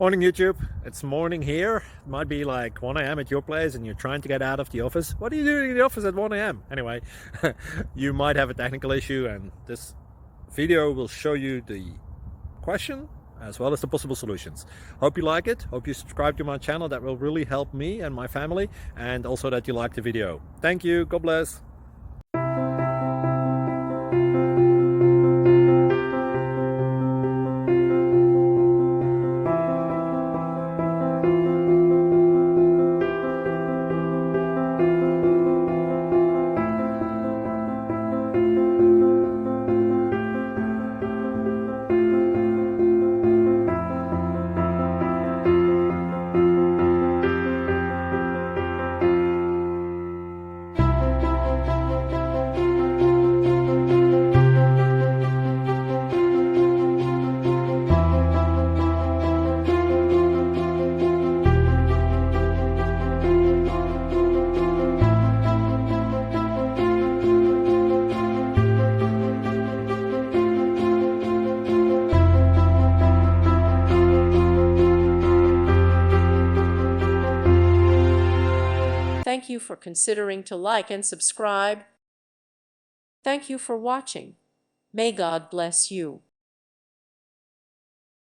Morning YouTube, it's morning here. It might be like 1 a.m. at your place and you're trying to get out of the office. What are you doing in the office at 1 a.m.? Anyway, you might have a technical issue and this video will show you the question as well as the possible solutions. Hope you like it, hope you subscribe to my channel. That will really help me and my family, and also that you like the video. Thank you, God bless. Thank you for considering to like and subscribe. Thank you for watching. May God bless you.